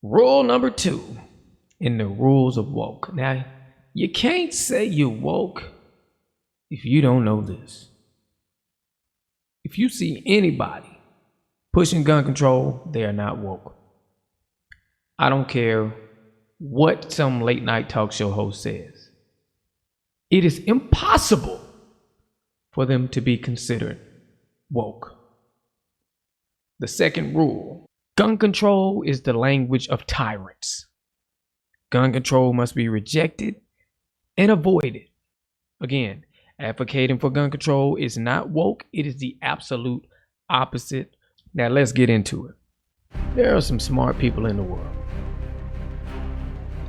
Rule number 2 in the rules of woke. Now, you can't say you're woke if you don't know this. If you see anybody pushing gun control, they are not woke. I don't care what some late night talk show host says. It is impossible for them to be considered woke. The second rule: gun control is the language of tyrants. Gun control must be rejected and avoided. Again, advocating for gun control is not woke. It is the absolute opposite. Now let's get into it. There are some smart people in the world.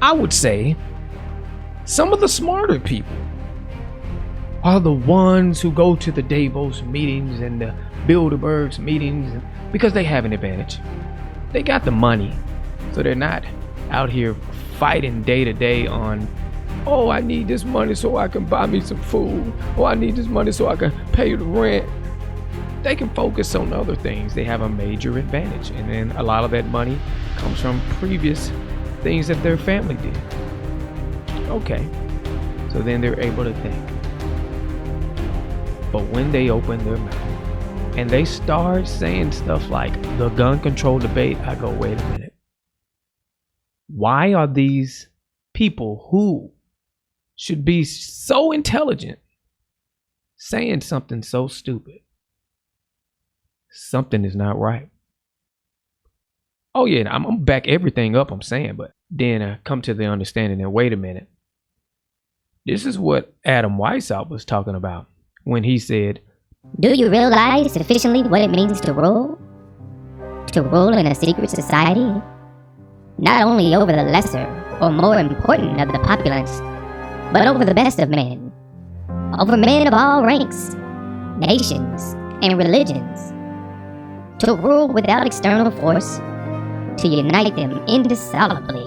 I would say some of the smarter people are the ones who go to the Davos meetings and the Bilderberg's meetings because they have an advantage. They got the money, so they're not out here fighting day to day on, oh, I need this money so I can buy me some food. Oh, I need this money so I can pay the rent. They can focus on other things. They have a major advantage. And then a lot of that money comes from previous things that their family did. Okay, so then they're able to think. But when they open their mouth and they start saying stuff like the gun control debate, I go, wait a minute. Why are these people who should be so intelligent saying something so stupid? Something is not right. Oh yeah, I'm back everything up I'm saying, but then I come to the understanding that, wait a minute. This is what Adam Weishaupt was talking about when he said, do you realize sufficiently what it means to rule? To rule in a secret society? Not only over the lesser or more important of the populace, but over the best of men. Over men of all ranks, nations, and religions. To rule without external force, to unite them indissolubly,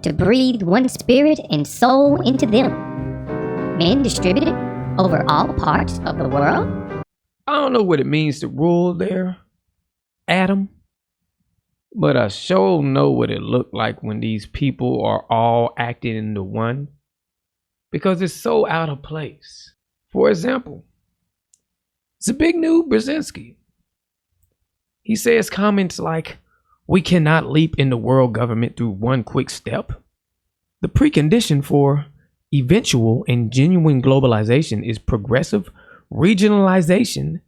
to breathe one spirit and soul into them, men distributed over all parts of the world? I don't know what it means to rule there, Adam, but I sure know what it looked like when these people are all acting into one, because it's so out of place. For example, Zbigniew Brzezinski. He says comments like, we cannot leap into world government through one quick step. The precondition for eventual and genuine globalization is progressive regionalization,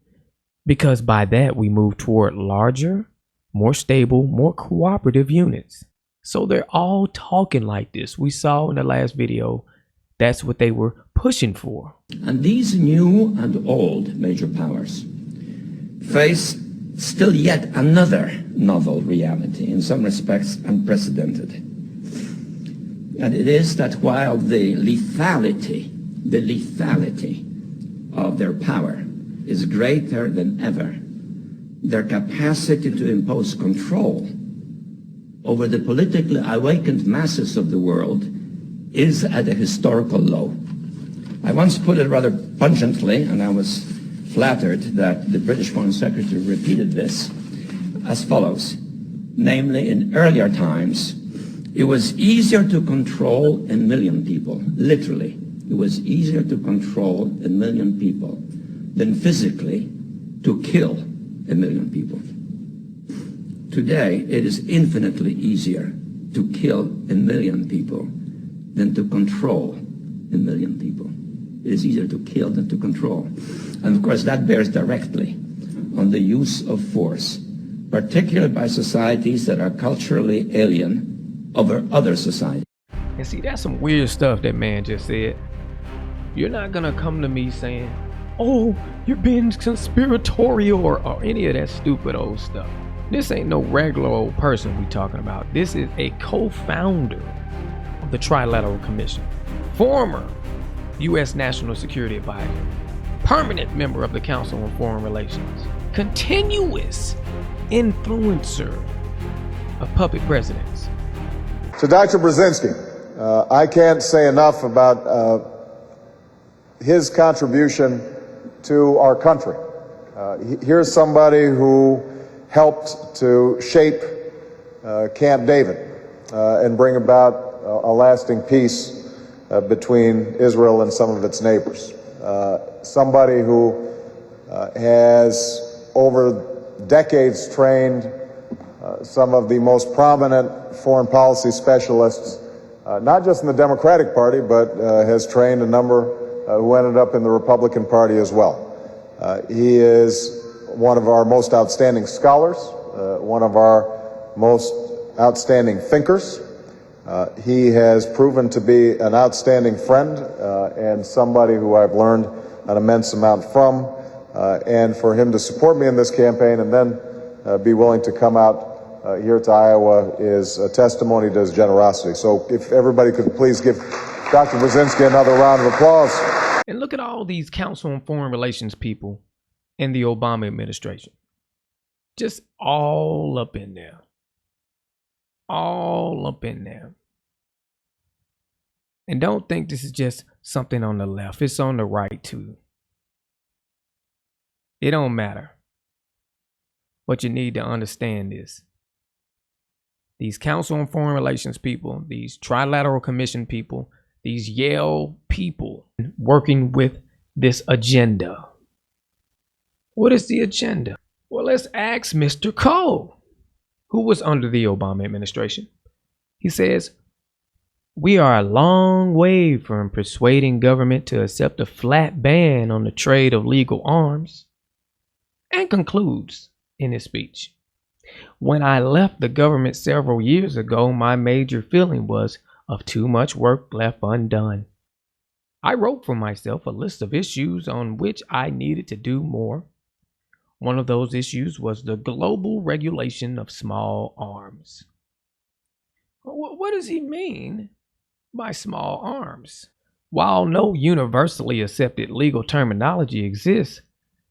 because by that we move toward larger, more stable, more cooperative units. So they're all talking like this. We saw in the last video, that's what they were pushing for. And these new and old major powers face still yet another novel reality, in some respects unprecedented. And it is that while the lethality of their power is greater than ever, their capacity to impose control over the politically awakened masses of the world is at a historical low. I once put it rather pungently, and I was flattered that the British Foreign Secretary repeated this, as follows. Namely, in earlier times, it was easier to control 1 million people, literally. It was easier to control 1 million people than physically to kill 1 million people. Today, it is infinitely easier to kill 1 million people than to control 1 million people. It is easier to kill than to control. And of course, that bears directly on the use of force, particularly by societies that are culturally alien over other societies. And see, that's some weird stuff that man just said. You're not gonna come to me saying, oh, you're being conspiratorial or any of that stupid old stuff. This ain't no regular old person we talking about. This is a co-founder of the Trilateral Commission, former U.S. National Security Advisor, permanent member of the Council on Foreign Relations, continuous influencer of puppet presidents. So Dr. Brzezinski, I can't say enough about his contribution to our country. Here's somebody who helped to shape Camp David and bring about a lasting peace between Israel and some of its neighbors. Somebody who has over decades trained some of the most prominent foreign policy specialists, not just in the Democratic Party, but has trained a number who ended up in the Republican Party as well. He is one of our most outstanding scholars, one of our most outstanding thinkers. He has proven to be an outstanding friend and somebody who I've learned an immense amount from. And for him to support me in this campaign and then be willing to come out here to Iowa is a testimony to his generosity. So if everybody could please give Dr. Brzezinski another round of applause. And look at all these Council on Foreign Relations people in the Obama administration. Just all up in there. All up in there. And don't think this is just something on the left. It's on the right too. It don't matter. What you need to understand is these Council on Foreign Relations people, these Trilateral Commission people, these Yale people working with this agenda. What is the agenda? Well, let's ask Mr. Cole, who was under the Obama administration. He says, we are a long way from persuading government to accept a flat ban on the trade of legal arms, and concludes in his speech, when I left the government several years ago, my major feeling was of too much work left undone. I wrote for myself a list of issues on which I needed to do more. One of those issues was the global regulation of small arms. What does he mean by small arms? While no universally accepted legal terminology exists,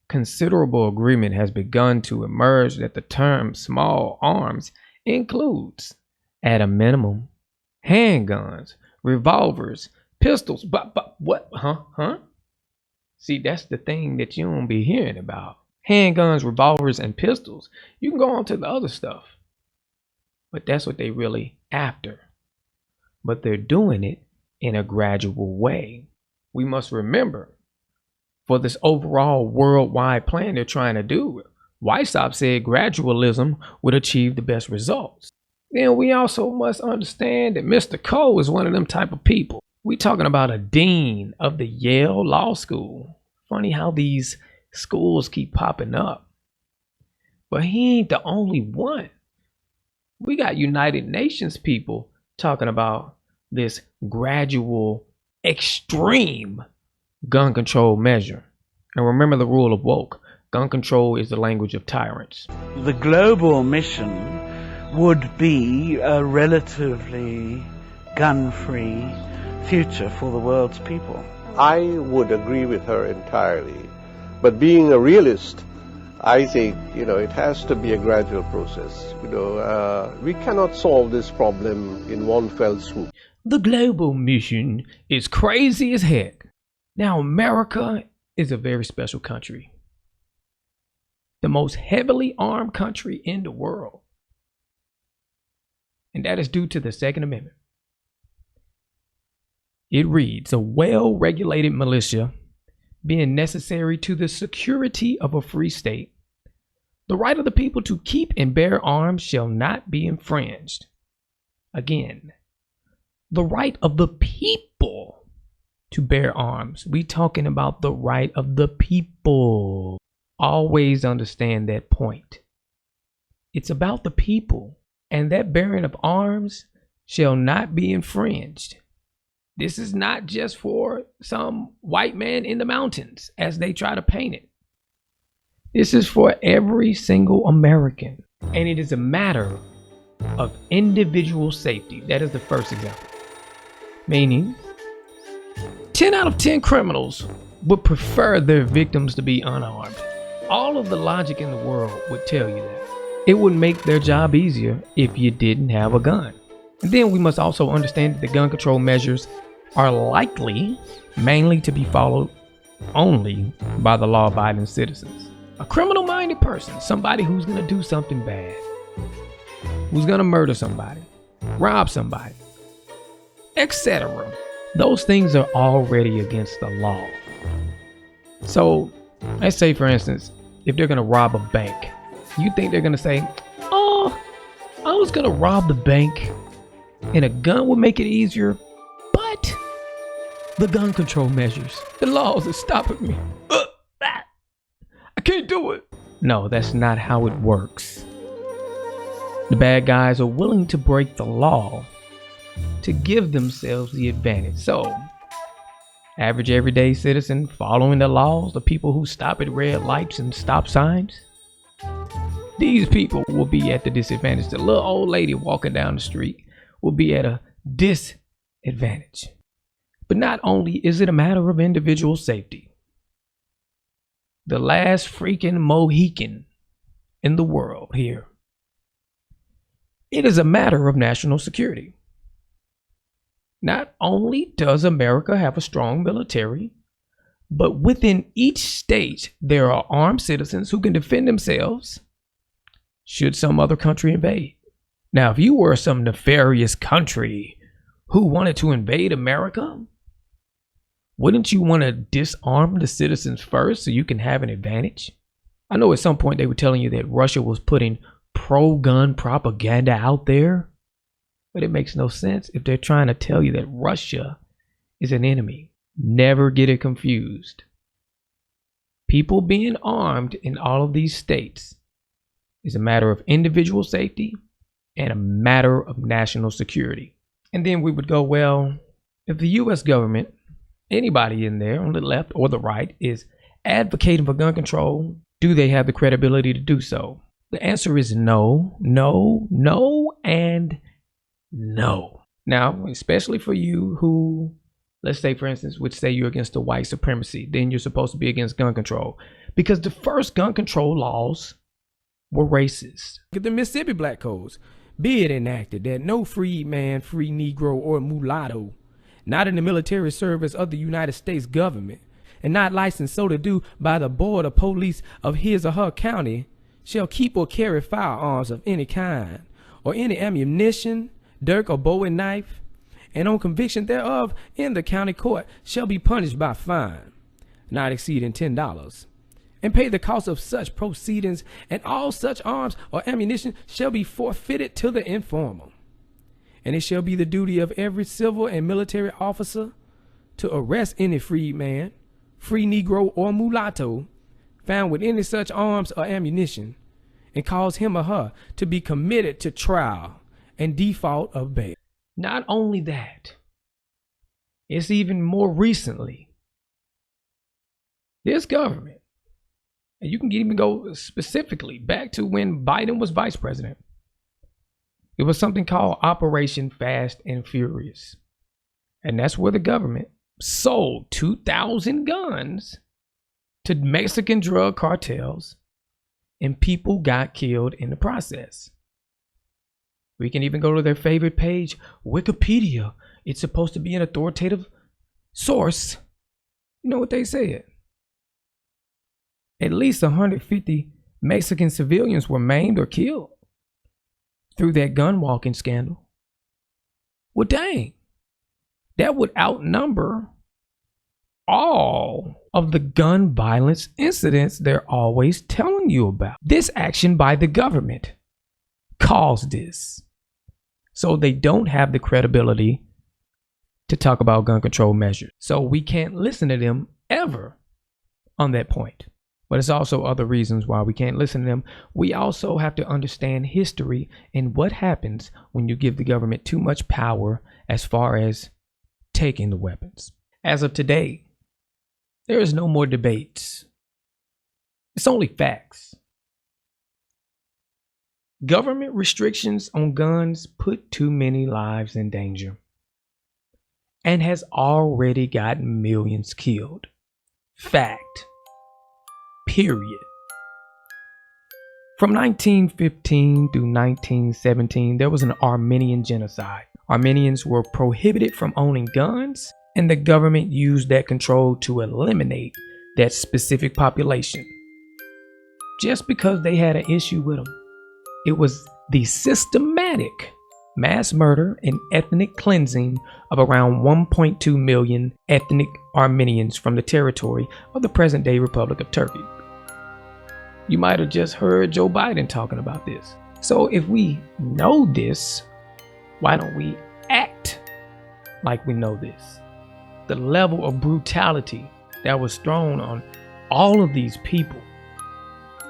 considerable agreement has begun to emerge that the term small arms includes, at a minimum, handguns, revolvers, pistols, but what? Huh? See, that's the thing that you don't be hearing about. Handguns, revolvers, and pistols. You can go on to the other stuff. But that's what they really after. But they're doing it in a gradual way. We must remember, for this overall worldwide plan they're trying to do, Weishaupt said gradualism would achieve the best results. Then we also must understand that Mr. Cole is one of them type of people. We talking about a dean of the Yale Law School. Funny how these schools keep popping up. But he ain't the only one. We got United Nations people talking about this gradual, extreme gun control measure. And remember the rule of woke. Gun control is the language of tyrants. The global mission would be a relatively gun-free future for the world's people. I would agree with her entirely. But being a realist, I think, it has to be a gradual process. We cannot solve this problem in one fell swoop. The global mission is crazy as heck. Now, America is a very special country. The most heavily armed country in the world. And that is due to the Second Amendment. It reads, a well-regulated militia being necessary to the security of a free state, the right of the people to keep and bear arms shall not be infringed. Again, the right of the people to bear arms. We talking about the right of the people. Always understand that point. It's about the people, and that bearing of arms shall not be infringed. This is not just for some white man in the mountains, as they try to paint it. This is for every single American, and it is a matter of individual safety. That is the first example. Meaning, 10 out of 10 criminals would prefer their victims to be unarmed. All of the logic in the world would tell you that. It would make their job easier if you didn't have a gun. And then we must also understand that the gun control measures are likely mainly to be followed only by the law-abiding citizens. A criminal-minded person, somebody who's going to do something bad, who's gonna murder somebody, rob somebody, etc. Those things are already against the law. So let's say, for instance, if they're gonna rob a bank, you think they're gonna say, oh, I was gonna rob the bank and a gun would make it easier, but the gun control measures, the laws are stopping me. I can't do it. No, that's not how it works. The bad guys are willing to break the law to give themselves the advantage. So, average everyday citizen following the laws, the people who stop at red lights and stop signs, these people will be at the disadvantage. The little old lady walking down the street will be at a disadvantage. But not only is it a matter of individual safety, the last freaking Mohican in the world here, it is a matter of national security. Not only does America have a strong military, but within each state, there are armed citizens who can defend themselves should some other country invade. Now, if you were some nefarious country who wanted to invade America, wouldn't you want to disarm the citizens first so you can have an advantage? I know at some point they were telling you that Russia was putting pro-gun propaganda out there, but it makes no sense if they're trying to tell you that Russia is an enemy. Never get it confused. People being armed in all of these states is a matter of individual safety and a matter of national security. And then we would go, well, if the US government, anybody in there on the left or the right, is advocating for gun control, do they have the credibility to do so? The answer is no, no, no, and no. Now, especially for you who, let's say, for instance, would say you're against the white supremacy, then you're supposed to be against gun control. Because the first gun control laws were racist. Look at the Mississippi Black Codes. Be it enacted that no freedman, free Negro, or mulatto, not in the military service of the United States government, and not licensed so to do by the board of police of his or her county, shall keep or carry firearms of any kind, or any ammunition, dirk or bowie knife, and on conviction thereof in the county court shall be punished by fine, not exceeding $10, and pay the cost of such proceedings, and all such arms or ammunition shall be forfeited to the informer. And it shall be the duty of every civil and military officer to arrest any freedman, free Negro, or mulatto found with any such arms or ammunition, and cause him or her to be committed to trial and default of bail. Not only that, it's even more recently, this government, and you can even go specifically back to when Biden was vice president, it was something called Operation Fast and Furious. And that's where the government sold 2,000 guns to Mexican drug cartels, and people got killed in the process. We can even go to their favorite page, Wikipedia. It's supposed to be an authoritative source. You know what they said? At least 150 Mexican civilians were maimed or killed through that gun walking scandal. Well, dang, that would outnumber all of the gun violence incidents they're always telling you about. This action by the government caused this. So they don't have the credibility to talk about gun control measures. So we can't listen to them ever on that point. But it's also other reasons why we can't listen to them. We also have to understand history and what happens when you give the government too much power as far as taking the weapons. As of today, there is no more debates. It's only facts. Government restrictions on guns put too many lives in danger and has already gotten millions killed. Fact. Period. From 1915 through 1917, there was an Armenian genocide. Armenians were prohibited from owning guns, and the government used that control to eliminate that specific population just because they had an issue with them. It was the systematic systematic mass murder and ethnic cleansing of around 1.2 million ethnic Armenians from the territory of the present-day Republic of Turkey. You might have just heard Joe Biden talking about this. So if we know this, why don't we act like we know this? The level of brutality that was thrown on all of these people,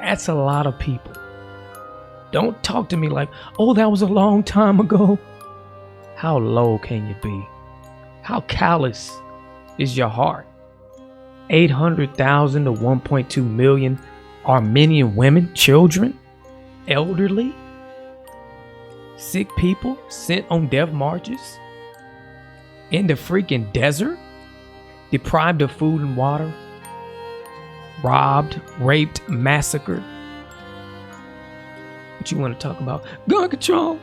that's a lot of people. Don't talk to me like, oh, that was a long time ago. How low can you be? How callous is your heart? 800,000 to 1.2 million Armenian women, children, elderly, sick people sent on death marches in the freaking desert, deprived of food and water, robbed, raped, massacred. What you want to talk about? Gun control.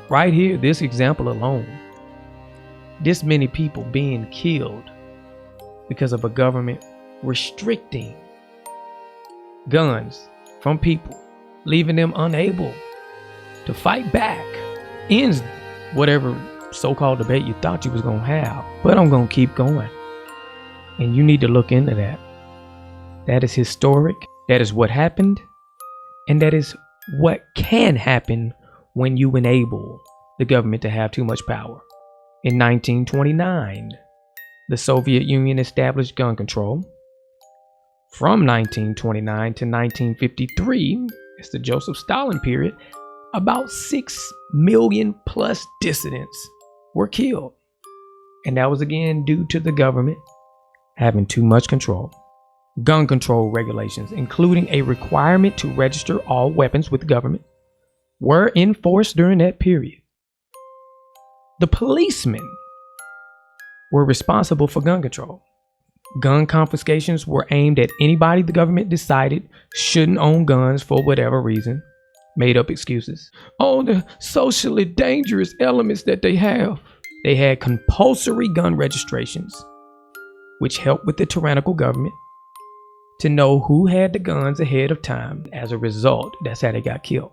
Right here, this example alone. This many people being killed because of a government restricting guns from people, leaving them unable to fight back. Ends whatever so-called debate you thought you was going to have. But I'm going to keep going. And you need to look into that. That is historic. That is what happened. And that is what can happen when you enable the government to have too much power. In 1929, the Soviet Union established gun control. From 1929 to 1953, it's the Joseph Stalin period, about 6 million plus dissidents were killed. And that was again due to the government having too much control. Gun control regulations, including a requirement to register all weapons with the government, were enforced during that period. The policemen were responsible for gun control. Gun confiscations were aimed at anybody the government decided shouldn't own guns for whatever reason. Made up excuses. Oh, the socially dangerous elements that they have. They had compulsory gun registrations, which helped with the tyrannical government to know who had the guns ahead of time. As a result, that's how they got killed.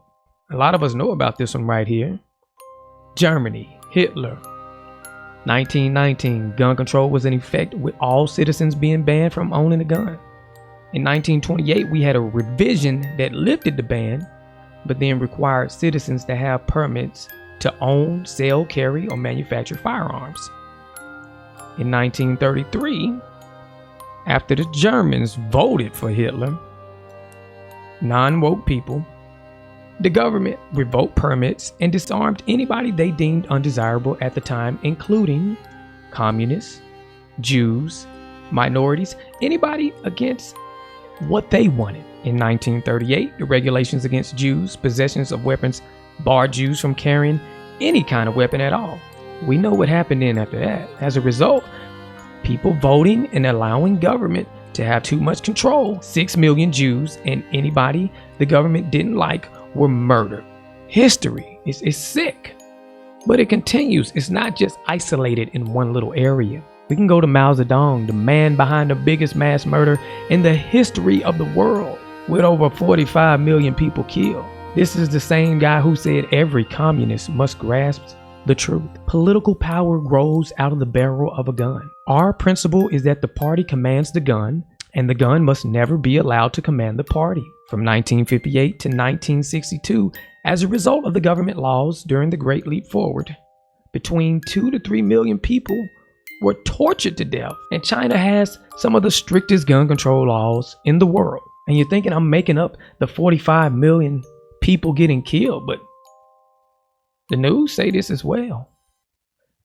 A lot of us know about this one right here. Germany, Hitler. 1919, gun control was in effect with all citizens being banned from owning a gun. In 1928, we had a revision that lifted the ban, but then required citizens to have permits to own, sell, carry, or manufacture firearms. In 1933, after the Germans voted for Hitler, non-woke people, the government revoked permits and disarmed anybody they deemed undesirable at the time, including communists, Jews, minorities, anybody against what they wanted. In 1938, the regulations against Jews' possessions of weapons barred Jews from carrying any kind of weapon at all. We know what happened then after that. As a result, people voting and allowing government to have too much control. 6 million Jews and anybody the government didn't like were murdered. History is sick, but it continues. It's not just isolated in one little area. We can go to Mao Zedong, the man behind the biggest mass murder in the history of the world, with over 45 million people killed. This is the same guy who said every communist must grasp the truth. Political power grows out of the barrel of a gun. Our principle is that the party commands the gun, and the gun must never be allowed to command the party. From 1958 to 1962, as a result of the government laws during the Great Leap Forward, between 2 to 3 million people were tortured to death. And China has some of the strictest gun control laws in the world. And you're thinking I'm making up the 45 million people getting killed, but the news say this as well.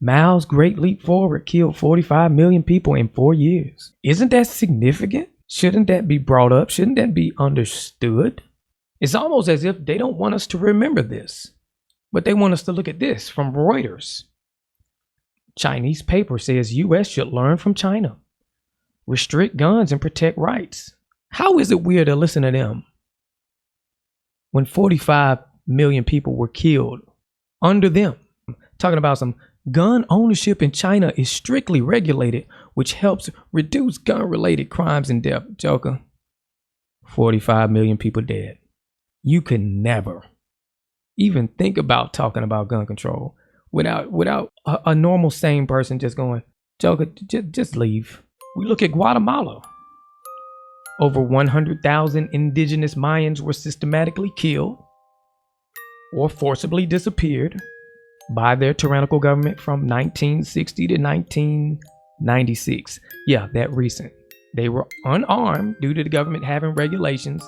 Mao's Great Leap Forward killed 45 million people in 4 years. Isn't that significant? Shouldn't that be brought up? Shouldn't that be understood? It's almost as if they don't want us to remember this, but they want us to look at this from Reuters. Chinese paper says U.S. should learn from China. Restrict guns and protect rights. How is it weird to listen to them when 45 million people were killed under them? Talking about some gun ownership in China is strictly regulated, which helps reduce gun-related crimes and death. Joker, 45 million people dead. You can never even think about talking about gun control without a normal sane person just going, Joker, just leave. We look at Guatemala. Over 100,000 indigenous Mayans were systematically killed or forcibly disappeared by their tyrannical government from 1960 to 1996. Yeah, that recent. They were unarmed due to the government having regulations,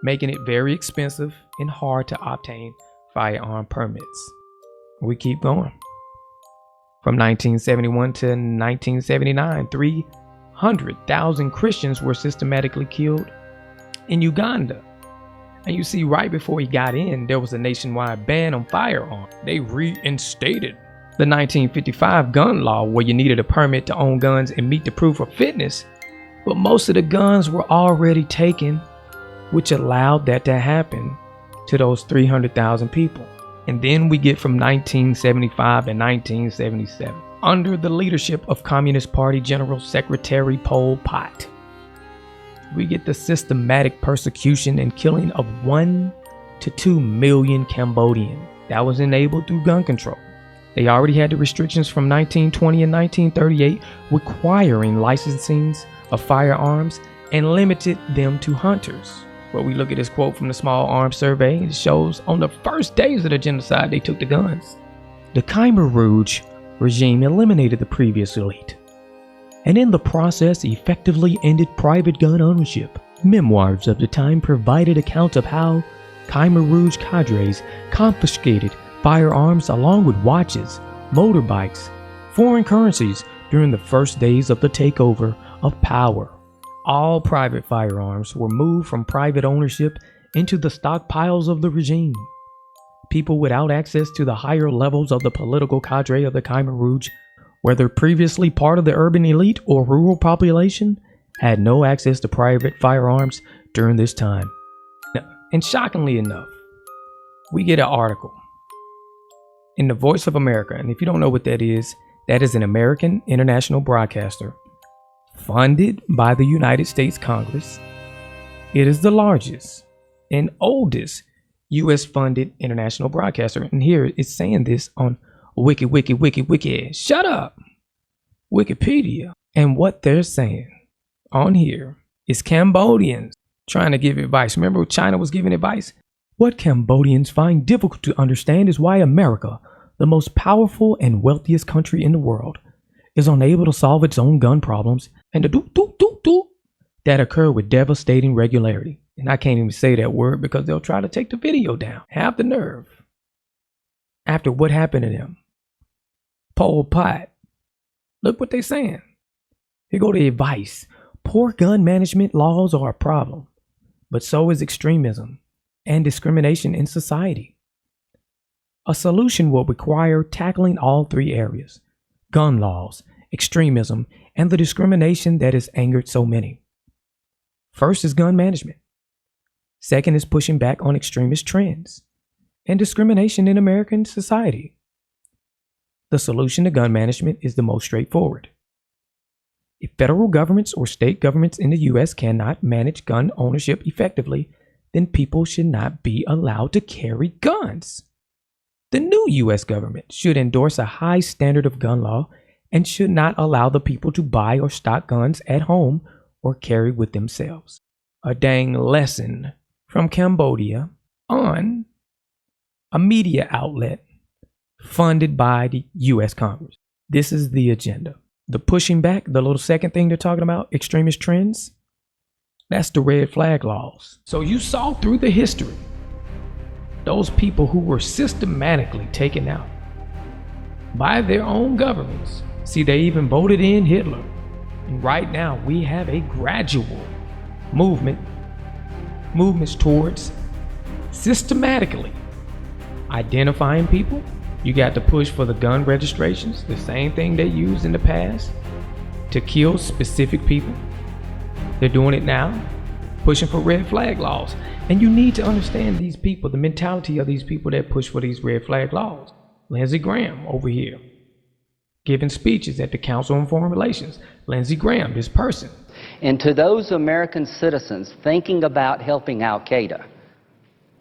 making it very expensive and hard to obtain firearm permits. We keep going. From 1971 to 1979, 300,000 Christians were systematically killed in Uganda. And you see, right before he got in, there was a nationwide ban on firearms. They reinstated the 1955 gun law, where you needed a permit to own guns and meet the proof of fitness. But most of the guns were already taken, which allowed that to happen to those 300,000 people. And then we get from 1975 and 1977, under the leadership of Communist Party General Secretary Pol Pot, we get the systematic persecution and killing of 1 to 2 million Cambodians. That was enabled through gun control. They already had the restrictions from 1920 and 1938 requiring licensings of firearms and limited them to hunters. But we look at this quote from the Small Arms Survey. It shows on the first days of the genocide, they took the guns. The Khmer Rouge regime eliminated the previous elite, and in the process effectively ended private gun ownership. Memoirs of the time provided accounts of how Khmer Rouge cadres confiscated firearms along with watches, motorbikes, foreign currencies during the first days of the takeover of power. All private firearms were moved from private ownership into the stockpiles of the regime. People without access to the higher levels of the political cadre of the Khmer Rouge, whether previously part of the urban elite or rural population, had no access to private firearms during this time. And shockingly enough, we get an article in the Voice of America. And if you don't know what that is an American international broadcaster funded by the United States Congress. It is the largest and oldest U.S. funded international broadcaster. And here it's saying this on Wiki. Shut up! Wikipedia. And what they're saying on here is Cambodians trying to give advice. Remember China was giving advice? What Cambodians find difficult to understand is why America, the most powerful and wealthiest country in the world, is unable to solve its own gun problems and the do that occur with devastating regularity. And I can't even say that word because they'll try to take the video down. Have the nerve. After what happened to them. Pol Pot. Look what they're saying. Here go the advice. Poor gun management laws are a problem, but so is extremism and discrimination in society. A solution will require tackling all three areas: gun laws, extremism, and the discrimination that has angered so many. First is gun management. Second is pushing back on extremist trends and discrimination in American society. The solution to gun management is the most straightforward. If federal governments or state governments in the U.S. cannot manage gun ownership effectively, then people should not be allowed to carry guns. The new U.S. government should endorse a high standard of gun law and should not allow the people to buy or stock guns at home or carry with themselves. A dang lesson from Cambodia on a media outlet funded by the U.S. Congress. This is the agenda. The pushing back, the little second thing they're talking about, extremist trends, that's the red flag laws. So you saw through the history, those people who were systematically taken out by their own governments. See, they even voted in Hitler. And right now we have a gradual movements towards systematically identifying people. You got to push for the gun registrations, the same thing they used in the past to kill specific people. They're doing it now, pushing for red flag laws. And you need to understand these people, the mentality of these people that push for these red flag laws. Lindsey Graham over here, giving speeches at the Council on Foreign Relations. Lindsey Graham, this person. And to those American citizens thinking about helping Al-Qaeda,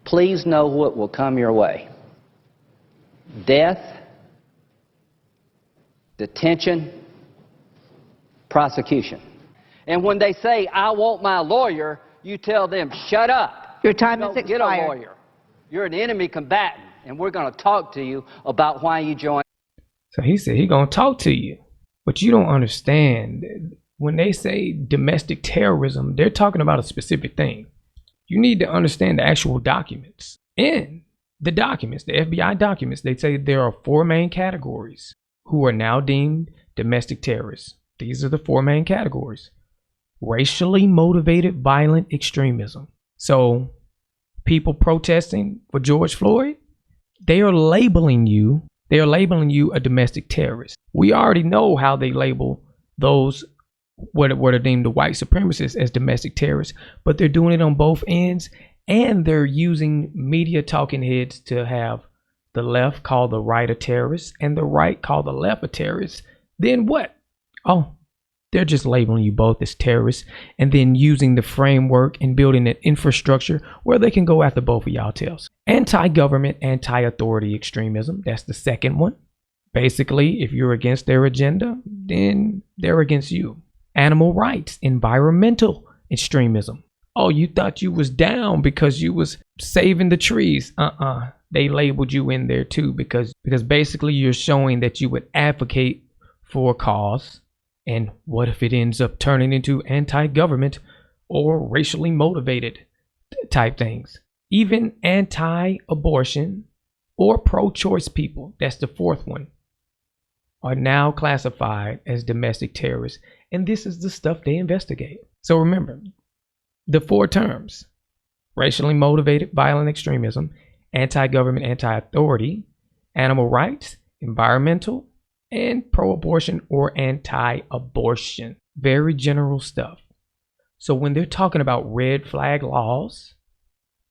please know what will come your way. Death, detention, prosecution. And when they say, I want my lawyer, you tell them, shut up. Your time You is don't get a expired. lawyer. You're an enemy combatant, and we're going to talk to you about why you joined. So he said he gonna talk to you. But you don't understand. When they say domestic terrorism, they're talking about a specific thing. You need to understand the actual documents. In the documents, the FBI documents, they say there are 4 main categories who are now deemed domestic terrorists. These are the 4 main categories. Racially motivated violent extremism. So people protesting for George Floyd, they are labeling you a domestic terrorist. We already know how they label those what are deemed the white supremacists as domestic terrorists, but they're doing it on both ends, and they're using media talking heads to have the left call the right a terrorist and the right call the left a terrorist. Then what? Oh, they're just labeling you both as terrorists and then using the framework and building an infrastructure where they can go after both of y'all tails. Anti-government, anti-authority extremism. That's the second one. Basically, if you're against their agenda, then they're against you. Animal rights, environmental extremism. Oh, you thought you was down because you was saving the trees. They labeled you in there too because basically you're showing that you would advocate for a cause. And what if it ends up turning into anti-government or racially motivated type things? Even anti-abortion or pro-choice people, that's the 4th one, are now classified as domestic terrorists. And this is the stuff they investigate. So remember, the 4 terms: racially motivated violent extremism, anti-government, anti-authority, animal rights, environmental, and pro-abortion or anti-abortion. Very general stuff. So when they're talking about red flag laws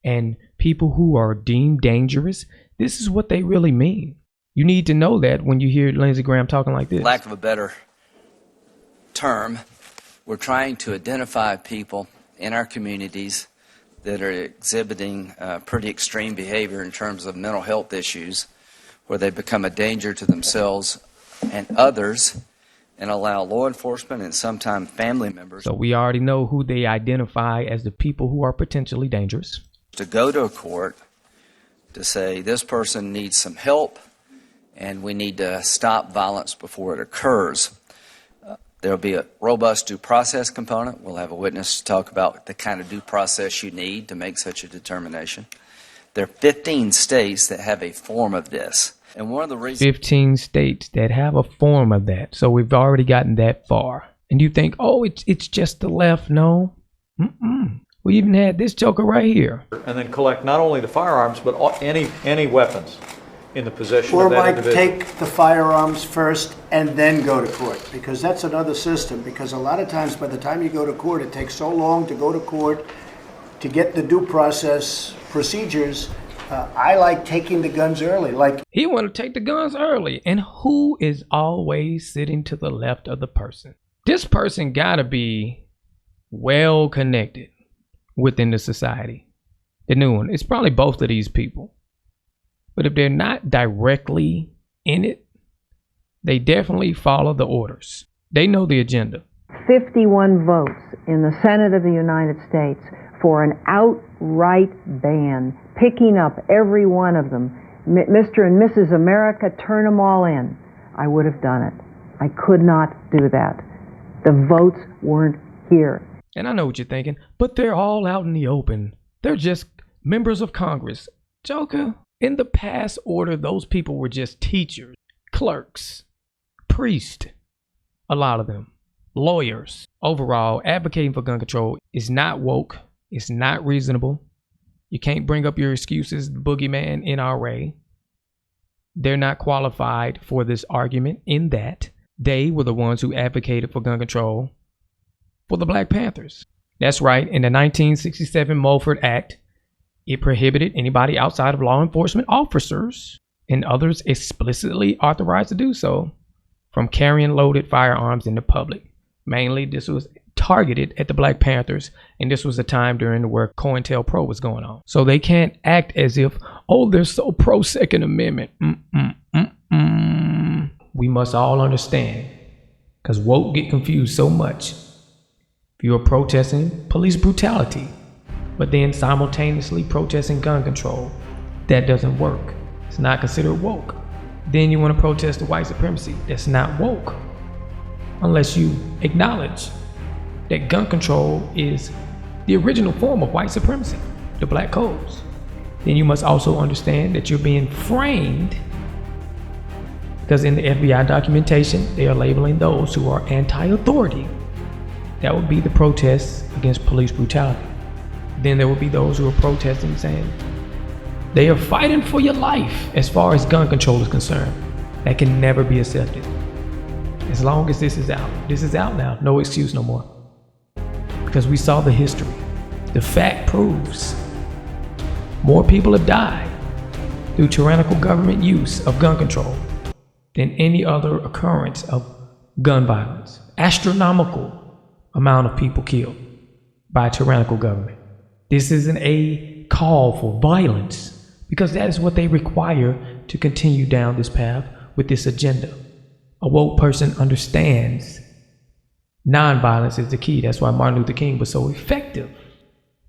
and people who are deemed dangerous, this is what they really mean. You need to know that when you hear Lindsey Graham talking like this. Lack of a better term, we're trying to identify people in our communities that are exhibiting pretty extreme behavior in terms of mental health issues, where they become a danger to themselves and others, and allow law enforcement and sometimes family members. So we already know who they identify as the people who are potentially dangerous. To go to a court to say this person needs some help and we need to stop violence before it occurs. There'll be a robust due process component. We'll have a witness to talk about the kind of due process you need to make such a determination. There are 15 states that have a form of this. And one of the reasons 15 states that have a form of that. So we've already gotten that far. And you think, oh, it's just the left. No. We even had this joker right here. And then collect not only the firearms, but any weapons in the possession or of that might individual. take the firearms first and then go to court, because that's another system. Because a lot of times by the time you go to court, it takes so long to go to court to get the due process procedures. I like taking the guns early. Like he want to take the guns early. And who is always sitting to the left of the person? This person gotta be well connected within the society. The new one. It's probably both of these people. But if they're not directly in it, they definitely follow the orders. They know the agenda. 51 votes in the Senate of the United States for an outright ban, picking up every one of them. Mr. and Mrs. America, turn them all in. I would have done it. I could not do that. The votes weren't here. And I know what you're thinking, but they're all out in the open. They're just members of Congress. Joker, in the past order, those people were just teachers, clerks, priests, a lot of them, lawyers. Overall, advocating for gun control is not woke. It's not reasonable. You can't bring up your excuses, boogeyman, NRA. They're not qualified for this argument in that they were the ones who advocated for gun control for the Black Panthers. That's right. In the 1967 Mulford Act, it prohibited anybody outside of law enforcement officers and others explicitly authorized to do so from carrying loaded firearms in the public. Mainly, this was targeted at the Black Panthers, and this was a time during where COINTELPRO was going on. So they can't act as if, oh, they're so pro-Second Amendment. We must all understand, because woke get confused so much. If you're protesting police brutality, but then simultaneously protesting gun control, that doesn't work. It's not considered woke. Then you want to protest the white supremacy. That's not woke. Unless you acknowledge that gun control is the original form of white supremacy, the black codes. Then you must also understand that you're being framed, because in the FBI documentation, they are labeling those who are anti-authority. That would be the protests against police brutality. Then there will be those who are protesting saying they are fighting for your life as far as gun control is concerned. That can never be accepted. As long as this is out. This is out now. No excuse no more. Because we saw the history. The fact proves more people have died through tyrannical government use of gun control than any other occurrence of gun violence. Astronomical amount of people killed by tyrannical government. This isn't a call for violence, because that is what they require to continue down this path with this agenda. A woke person understands nonviolence is the key. That's why Martin Luther King was so effective.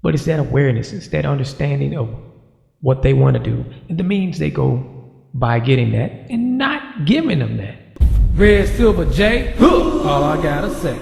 But it's that awareness, it's that understanding of what they want to do and the means they go by getting that and not giving them that. Redsilverj, all I gotta say.